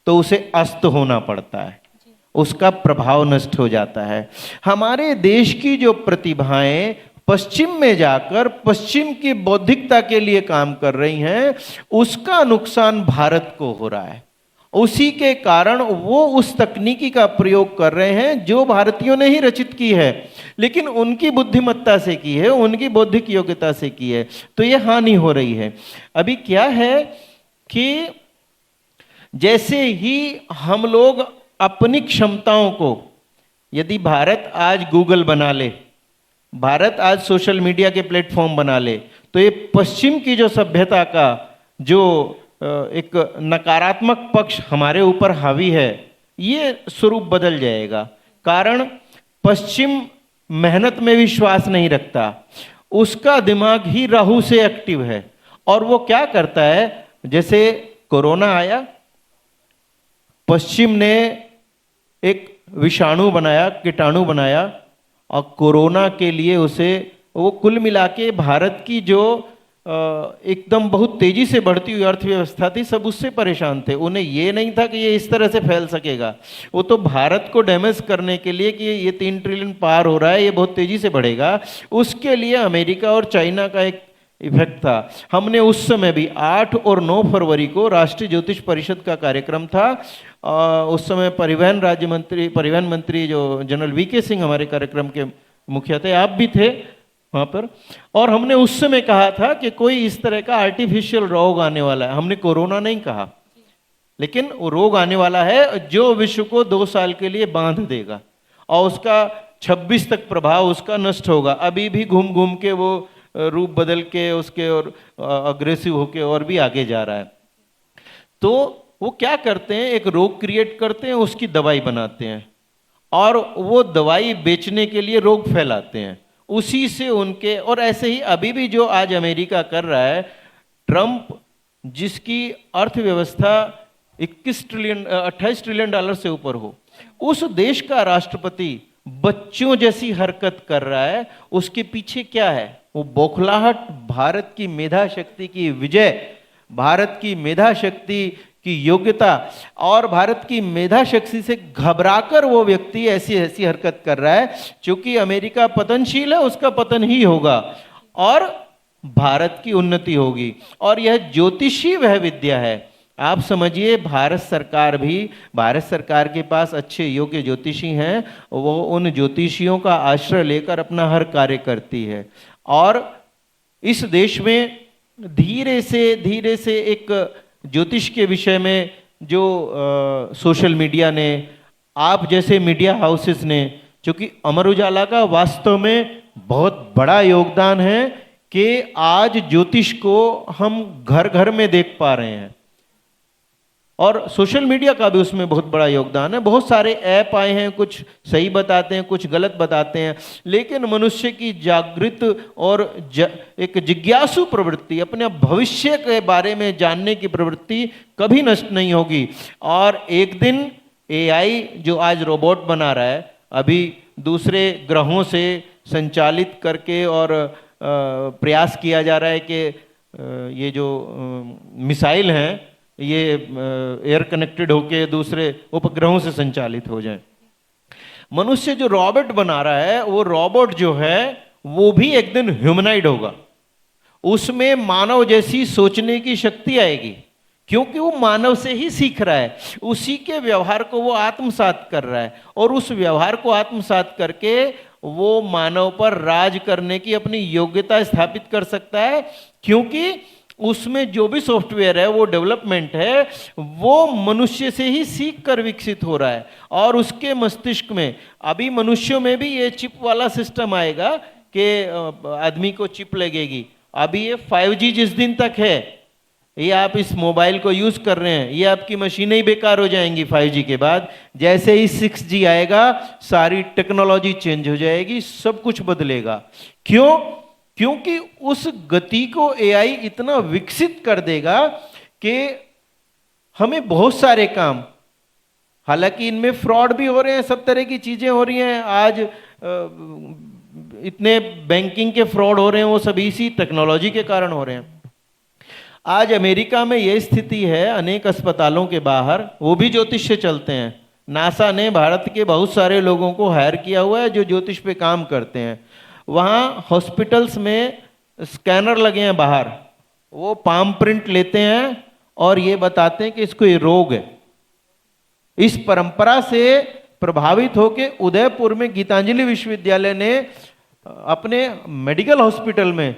तो उसे अस्त होना पड़ता है, उसका प्रभाव नष्ट हो जाता है। हमारे देश की जो प्रतिभाएं पश्चिम में जाकर पश्चिम की बौद्धिकता के लिए काम कर रही हैं, उसका नुकसान भारत को हो रहा है। उसी के कारण वो उस तकनीकी का प्रयोग कर रहे हैं जो भारतीयों ने ही रचित की है, लेकिन उनकी बुद्धिमत्ता से की है, उनकी बौद्धिक योग्यता से की है, तो ये हानि हो रही है। अभी क्या है कि जैसे ही हम लोग अपनी क्षमताओं को, यदि भारत आज गूगल बना ले, भारत आज सोशल मीडिया के प्लेटफॉर्म बना ले, तो ये पश्चिम की जो सभ्यता का जो एक नकारात्मक पक्ष हमारे ऊपर हावी है, ये स्वरूप बदल जाएगा। कारण पश्चिम मेहनत में विश्वास नहीं रखता, उसका दिमाग ही राहु से एक्टिव है, और वो क्या करता है, जैसे कोरोना आया, पश्चिम ने एक विषाणु बनाया, कीटाणु बनाया, और कोरोना के लिए उसे, वो कुल मिला के भारत की जो एकदम बहुत तेजी से बढ़ती हुई अर्थव्यवस्था थी, सब उससे परेशान थे। उन्हें ये नहीं था कि ये इस तरह से फैल सकेगा, वो तो भारत को डैमेज करने के लिए कि ये 3 ट्रिलियन पार हो रहा है, ये बहुत तेजी से बढ़ेगा, उसके लिए अमेरिका और चाइना का एक इफेक्ट था। हमने उस समय भी 8 और 9 फरवरी को राष्ट्रीय ज्योतिष परिषद का कार्यक्रम था, उस समय परिवहन मंत्री जो जनरल वीके सिंह हमारे कार्यक्रम के मुखिया थे, आप भी थे वहाँ पर, और हमने उस समय कहा था कि कोई इस तरह का आर्टिफिशियल रोग आने वाला है। हमने कोरोना नहीं कहा, लेकिन वो रोग आने वाला है जो विश्व को 2 साल के लिए बांध देगा, और उसका 26 तक प्रभाव उसका नष्ट होगा। अभी भी घूम घूम के वो रूप बदल के उसके और अग्रेसिव होके और भी आगे जा रहा है। तो वो क्या करते हैं, एक रोग क्रिएट करते हैं, उसकी दवाई बनाते हैं, और वो दवाई बेचने के लिए रोग फैलाते हैं, उसी से उनके, और ऐसे ही अभी भी जो आज अमेरिका कर रहा है, ट्रंप जिसकी अर्थव्यवस्था $28 ट्रिलियन से ऊपर हो, उस देश का राष्ट्रपति बच्चों जैसी हरकत कर रहा है, उसके पीछे क्या है? वो बौखलाहट, भारत की मेधा शक्ति की विजय, भारत की मेधा शक्ति की योग्यता और भारत की मेधा शक्ति से घबराकर वो व्यक्ति ऐसी ऐसी हरकत कर रहा है। क्योंकि अमेरिका पतनशील है, उसका पतन ही होगा और भारत की उन्नति होगी। और यह ज्योतिषी वह विद्या है, आप समझिए भारत सरकार के पास अच्छे योग्य ज्योतिषी हैं, वो उन ज्योतिषियों का आश्रय लेकर अपना हर कार्य करती है। और इस देश में धीरे से एक ज्योतिष के विषय में जो सोशल मीडिया ने, आप जैसे मीडिया हाउसेस ने, क्योंकि अमर उजाला का वास्तव में बहुत बड़ा योगदान है कि आज ज्योतिष को हम घर घर में देख पा रहे हैं, और सोशल मीडिया का भी उसमें बहुत बड़ा योगदान है। बहुत सारे ऐप आए हैं, कुछ सही बताते हैं, कुछ गलत बताते हैं, लेकिन मनुष्य की जागृत और एक जिज्ञासु प्रवृत्ति, अपने भविष्य के बारे में जानने की प्रवृत्ति कभी नष्ट नहीं होगी। और एक दिन एआई जो आज रोबोट बना रहा है, अभी दूसरे ग्रहों से संचालित करके और प्रयास किया जा रहा है कि ये जो मिसाइल हैं ये एयर कनेक्टेड होके दूसरे उपग्रहों से संचालित हो जाए। मनुष्य जो रोबोट बना रहा है, वो रोबोट जो है वो भी एक दिन ह्यूमनाइड होगा, उसमें मानव जैसी सोचने की शक्ति आएगी, क्योंकि वो मानव से ही सीख रहा है, उसी के व्यवहार को वो आत्मसात कर रहा है, और उस व्यवहार को आत्मसात करके वो मानव पर राज करने की अपनी योग्यता स्थापित कर सकता है। क्योंकि उसमें जो भी सॉफ्टवेयर है, वो डेवलपमेंट है, वो मनुष्य से ही सीख कर विकसित हो रहा है। और उसके मस्तिष्क में, अभी मनुष्यों में भी ये चिप वाला सिस्टम आएगा कि आदमी को चिप लगेगी। अभी ये 5G जिस दिन तक है, ये आप इस मोबाइल को यूज कर रहे हैं, ये आपकी मशीनें ही बेकार हो जाएंगी 5G के बाद। जैसे ही 6G आएगा, सारी टेक्नोलॉजी चेंज हो जाएगी, सब कुछ बदलेगा। क्यों? क्योंकि उस गति को एआई इतना विकसित कर देगा कि हमें बहुत सारे काम, हालांकि इनमें फ्रॉड भी हो रहे हैं, सब तरह की चीजें हो रही हैं, आज इतने बैंकिंग के फ्रॉड हो रहे हैं, वो सभी इसी टेक्नोलॉजी के कारण हो रहे हैं। आज अमेरिका में ये स्थिति है, अनेक अस्पतालों के बाहर वो भी ज्योतिष से चलते हैं। नासा ने भारत के बहुत सारे लोगों को हायर किया हुआ है जो ज्योतिष पे काम करते हैं। वहाँ हॉस्पिटल्स में स्कैनर लगे हैं बाहर, वो पाम प्रिंट लेते हैं और ये बताते हैं कि इसको ये रोग है। इस परंपरा से प्रभावित होकर उदयपुर में गीतांजलि विश्वविद्यालय ने अपने मेडिकल हॉस्पिटल में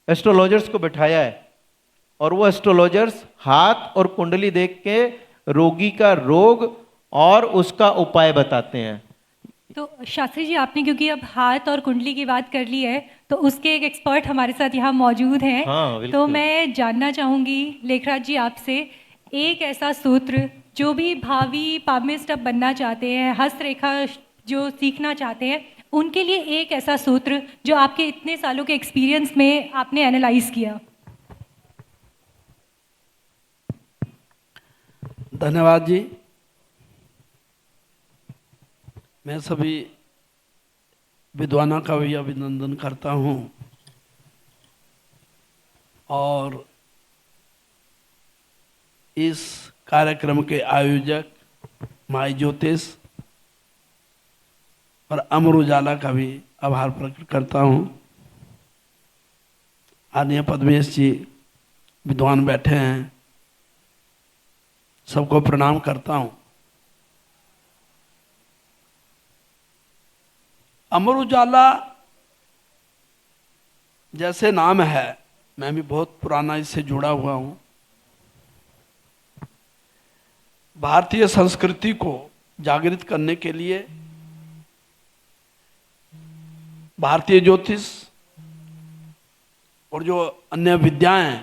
एस्ट्रोलॉजर्स को बिठाया है, और वो एस्ट्रोलॉजर्स हाथ और कुंडली देख के रोगी का रोग और उसका उपाय बताते हैं। तो शास्त्री जी, आपने क्योंकि अब हाथ और कुंडली की बात कर ली है, तो उसके एक एक्सपर्ट हमारे साथ यहाँ मौजूद हैं। हाँ, तो मैं जानना चाहूँगी लेखराज जी आपसे, एक ऐसा सूत्र जो भी भावी पामिस्ट अब बनना चाहते हैं, हस्तरेखा जो सीखना चाहते हैं, उनके लिए एक ऐसा सूत्र जो आपके इतने सालों के एक्सपीरियंस में आपने एनालाइज किया। धन्यवाद जी। मैं सभी विद्वानों का भी अभिनंदन करता हूँ, और इस कार्यक्रम के आयोजक माई ज्योतिष और अमर उजाला का भी आभार प्रकट करता हूँ। आदरणीय पद्मेश जी विद्वान बैठे हैं, सबको प्रणाम करता हूँ। अमर उजाला जैसे नाम है, मैं भी बहुत पुराना इससे जुड़ा हुआ हूँ। भारतीय संस्कृति को जागृत करने के लिए भारतीय ज्योतिष और जो अन्य विद्याएं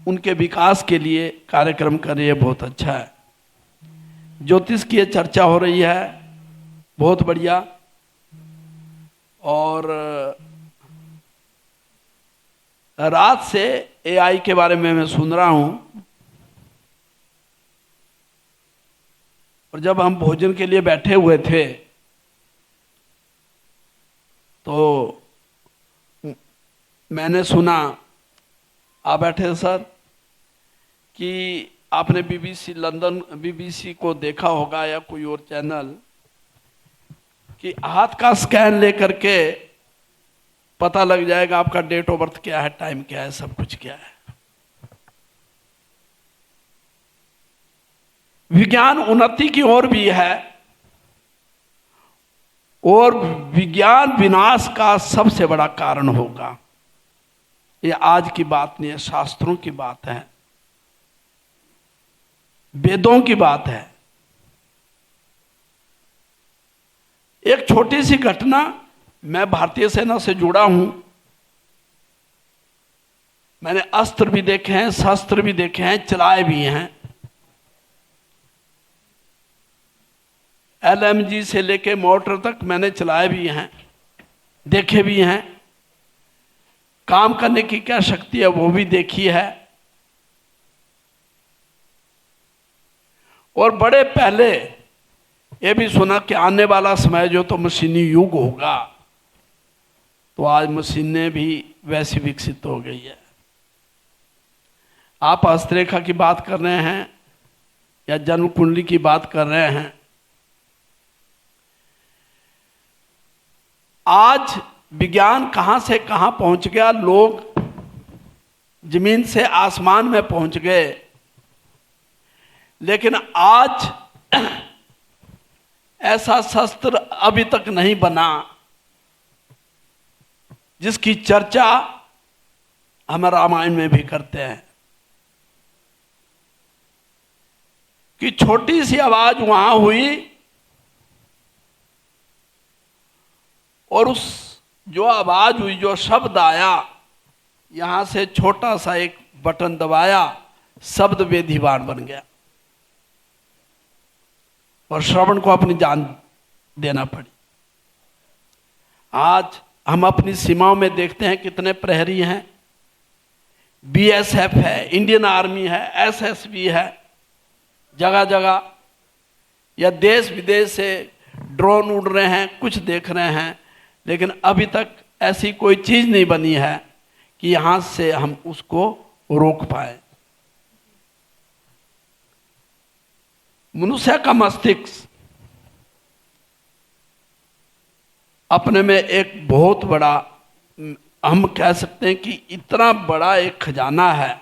उनके विकास के लिए कार्यक्रम कर रही है, बहुत अच्छा है। ज्योतिष की चर्चा हो रही है, बहुत बढ़िया। और रात से एआई के बारे में मैं सुन रहा हूं, और जब हम भोजन के लिए बैठे हुए थे तो मैंने सुना, आप बैठे थे सर, कि आपने बीबीसी लंदन, बीबीसी को देखा होगा या कोई और चैनल, कि हाथ का स्कैन लेकर के पता लग जाएगा आपका डेट ऑफ बर्थ क्या है, टाइम क्या है, सब कुछ क्या है। विज्ञान उन्नति की ओर भी है, और विज्ञान विनाश का सबसे बड़ा कारण होगा। ये आज की बात नहीं है, शास्त्रों की बात है, वेदों की बात है। एक छोटी सी घटना, मैं भारतीय सेना से जुड़ा हूं, मैंने अस्त्र भी देखे हैं, शस्त्र भी देखे हैं, चलाए भी हैं। LMG से लेके मोटर तक मैंने चलाए भी हैं, देखे भी हैं। काम करने की क्या शक्ति है वो भी देखी है। और बड़े पहले ये भी सुना कि आने वाला समय जो तो मशीनी युग होगा, तो आज मशीनें भी वैसी विकसित हो गई है। आप हस्तरेखा की बात कर रहे हैं या जन्म कुंडली की बात कर रहे हैं, आज विज्ञान कहां से कहां पहुंच गया, लोग जमीन से आसमान में पहुंच गए, लेकिन आज ऐसा शस्त्र अभी तक नहीं बना जिसकी चर्चा हम रामायण में भी करते हैं, कि छोटी सी आवाज वहां हुई और उस जो आवाज हुई, जो शब्द आया, यहां से छोटा सा एक बटन दबाया, शब्द वेदीवान बन गया और श्रवण को अपनी जान देना पड़ी। आज हम अपनी सीमाओं में देखते हैं कितने प्रहरी हैं, BSF है, इंडियन आर्मी है, SSB है, जगह जगह, या देश विदेश से ड्रोन उड़ रहे हैं, कुछ देख रहे हैं, लेकिन अभी तक ऐसी कोई चीज नहीं बनी है कि यहां से हम उसको रोक पाए। मनुष्य का मस्तिष्क अपने में एक बहुत बड़ा, हम कह सकते हैं कि इतना बड़ा एक खजाना है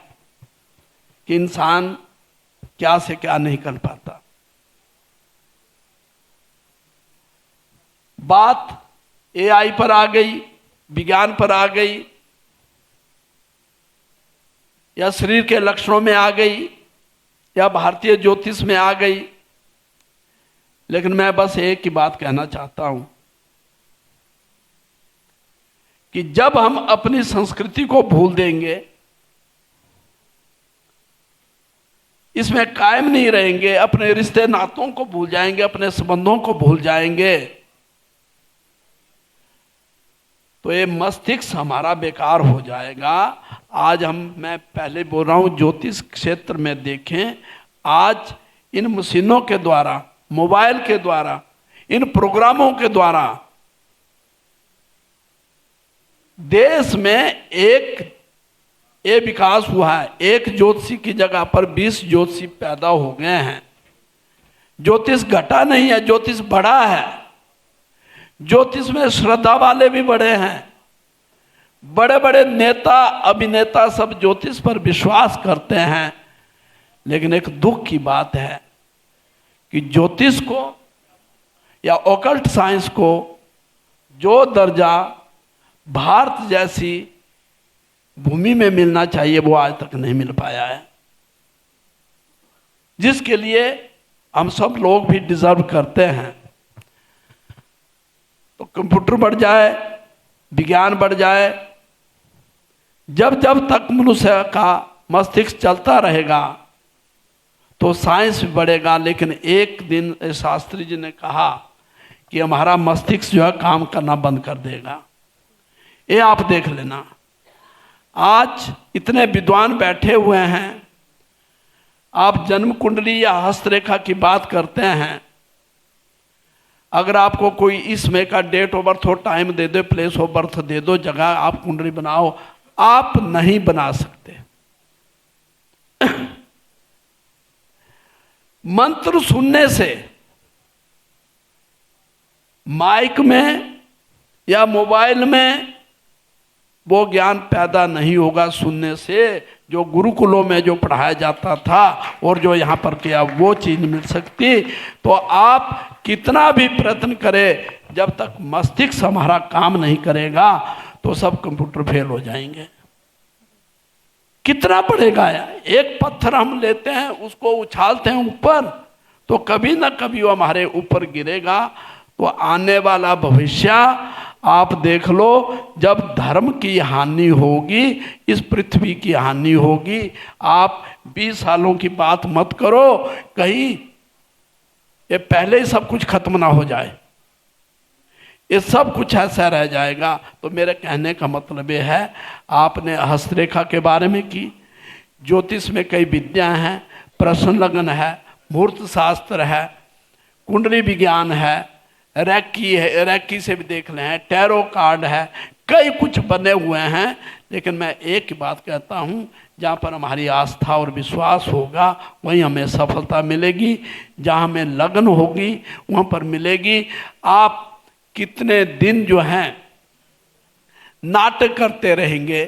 कि इंसान क्या से क्या नहीं कर पाता। बात AI पर आ गई, विज्ञान पर आ गई, या शरीर के लक्षणों में आ गई, या भारतीय ज्योतिष में आ गई, लेकिन मैं बस एक ही बात कहना चाहता हूं कि जब हम अपनी संस्कृति को भूल देंगे, इसमें कायम नहीं रहेंगे, अपने रिश्ते नातों को भूल जाएंगे, अपने संबंधों को भूल जाएंगे, तो ये मस्तिष्क हमारा बेकार हो जाएगा। आज मैं पहले बोल रहा हूं, ज्योतिष क्षेत्र में देखें, आज इन मशीनों के द्वारा, मोबाइल के द्वारा, इन प्रोग्रामों के द्वारा देश में ये विकास हुआ है। एक ज्योतिषी की जगह पर 20 ज्योतिषी पैदा हो गए हैं। ज्योतिष घटा नहीं है, ज्योतिष बढ़ा है। ज्योतिष में श्रद्धा वाले भी बड़े हैं, बड़े बड़े नेता, अभिनेता सब ज्योतिष पर विश्वास करते हैं। लेकिन एक दुख की बात है कि ज्योतिष को या ऑकल्ट साइंस को जो दर्जा भारत जैसी भूमि में मिलना चाहिए वो आज तक नहीं मिल पाया है, जिसके लिए हम सब लोग भी डिजर्व करते हैं। तो कंप्यूटर बढ़ जाए, विज्ञान बढ़ जाए, जब जब तक मनुष्य का मस्तिष्क चलता रहेगा तो साइंस भी बढ़ेगा। लेकिन एक दिन शास्त्री जी ने कहा कि हमारा मस्तिष्क जो है काम करना बंद कर देगा। ये आप देख लेना, आज इतने विद्वान बैठे हुए हैं, आप जन्म कुंडली या हस्तरेखा की बात करते हैं। अगर आपको कोई इसमें का डेट ऑफ बर्थ हो, टाइम दे दो, प्लेस ऑफ बर्थ दे दो, जगह आप कुंडली बनाओ, आप नहीं बना सकते। मंत्र सुनने से माइक में या मोबाइल में वो ज्ञान पैदा नहीं होगा। सुनने से जो गुरुकुलों में जो पढ़ाया जाता था और जो यहाँ पर किया वो चीज मिल सकती। तो आप कितना भी प्रयत्न करें, जब तक मस्तिष्क हमारा काम नहीं करेगा तो सब कंप्यूटर फेल हो जाएंगे। कितना पड़ेगा यार? एक पत्थर हम लेते हैं, उसको उछालते हैं ऊपर, तो कभी ना कभी वो हमारे ऊपर गिरेगा। तो आने वाला भविष्य आप देख लो, जब धर्म की हानि होगी, इस पृथ्वी की हानि होगी। आप 20 सालों की बात मत करो, कहीं ये पहले ही सब कुछ खत्म ना हो जाए, ये सब कुछ ऐसा रह जाएगा। तो मेरे कहने का मतलब ये है, आपने हस्तरेखा के बारे में की, ज्योतिष में कई विद्या हैं, प्रश्न लगन है, मुहूर्त शास्त्र है, कुंडली विज्ञान है, रैकी है, रैकी से भी देख लें, टैरो कार्ड है, कई कुछ बने हुए हैं। लेकिन मैं एक ही बात कहता हूँ, जहाँ पर हमारी आस्था और विश्वास होगा वहीं हमें सफलता मिलेगी, जहाँ हमें लगन होगी वहाँ पर मिलेगी। आप कितने दिन जो हैं नाटक करते रहेंगे,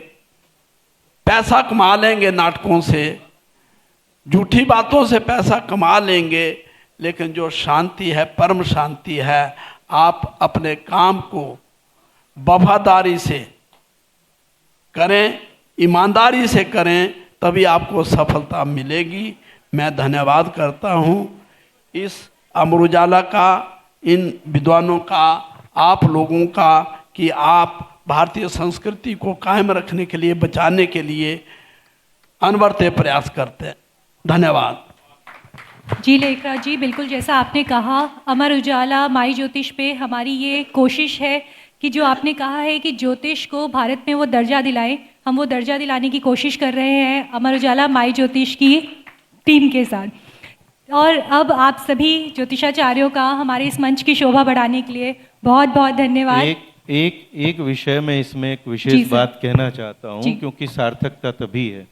पैसा कमा लेंगे नाटकों से, झूठी बातों से पैसा कमा लेंगे, लेकिन जो शांति है, परम शांति है, आप अपने काम को वफादारी से करें, ईमानदारी से करें, तभी आपको सफलता मिलेगी। मैं धन्यवाद करता हूँ इस अमर उजाला का, इन विद्वानों का, आप लोगों का, कि आप भारतीय संस्कृति को कायम रखने के लिए, बचाने के लिए अनवरते प्रयास करते हैं। धन्यवाद। जी लेखराज जी, बिल्कुल जैसा आपने कहा, अमर उजाला माई ज्योतिष पे हमारी ये कोशिश है कि जो आपने कहा है कि ज्योतिष को भारत में वो दर्जा दिलाएं, हम वो दर्जा दिलाने की कोशिश कर रहे हैं अमर उजाला माई ज्योतिष की टीम के साथ। और अब आप सभी ज्योतिषाचार्यों का हमारे इस मंच की शोभा बढ़ाने के लिए बहुत बहुत धन्यवाद। एक विषय में इसमें एक जी विशेष सर। बात कहना चाहता हूँ, क्योंकि सार्थकता तभी है।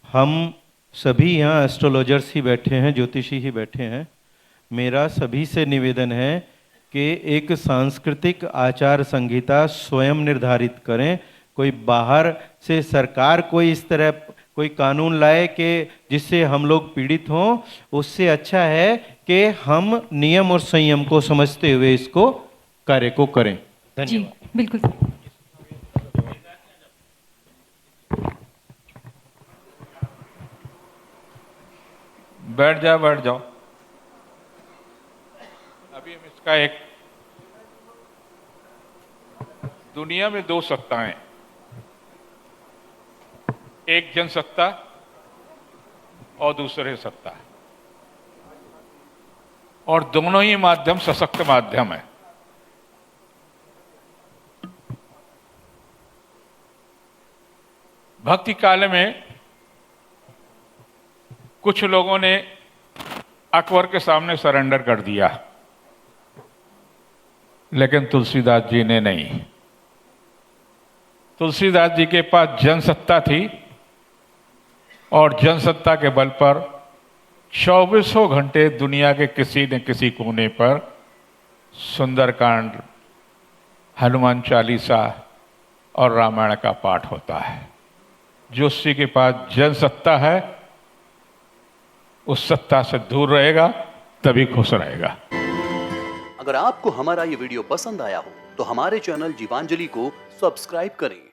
हम सभी यहाँ एस्ट्रोलॉजर्स ही बैठे हैं, ज्योतिषी ही बैठे हैं। मेरा सभी से निवेदन है कि एक सांस्कृतिक आचार संहिता स्वयं निर्धारित करें। कोई बाहर से सरकार कोई इस तरह कोई कानून लाए कि जिससे हम लोग पीड़ित हों, उससे अच्छा है कि हम नियम और संयम को समझते हुए इसको कार्य को करें। जी धन्यवाद। बिल्कुल। बैठ जाओ, बैठ जाओ। अभी हम इसका एक, दुनिया में दो सत्ताएं, एक जनसत्ता और दूसरे सत्ता, और दोनों ही माध्यम सशक्त माध्यम है। भक्ति काल में कुछ लोगों ने अकबर के सामने सरेंडर कर दिया, लेकिन तुलसीदास जी ने नहीं। तुलसीदास जी के पास जनसत्ता थी और जनसत्ता के बल पर 2400 घंटे दुनिया के किसी न किसी कोने पर सुंदरकांड, हनुमान चालीसा और रामायण का पाठ होता है। जो किसी के पास जनसत्ता है उस सत्ता से दूर रहेगा, तभी खुश रहेगा। अगर आपको हमारा ये वीडियो पसंद आया हो तो हमारे चैनल जीवांजलि को सब्सक्राइब करें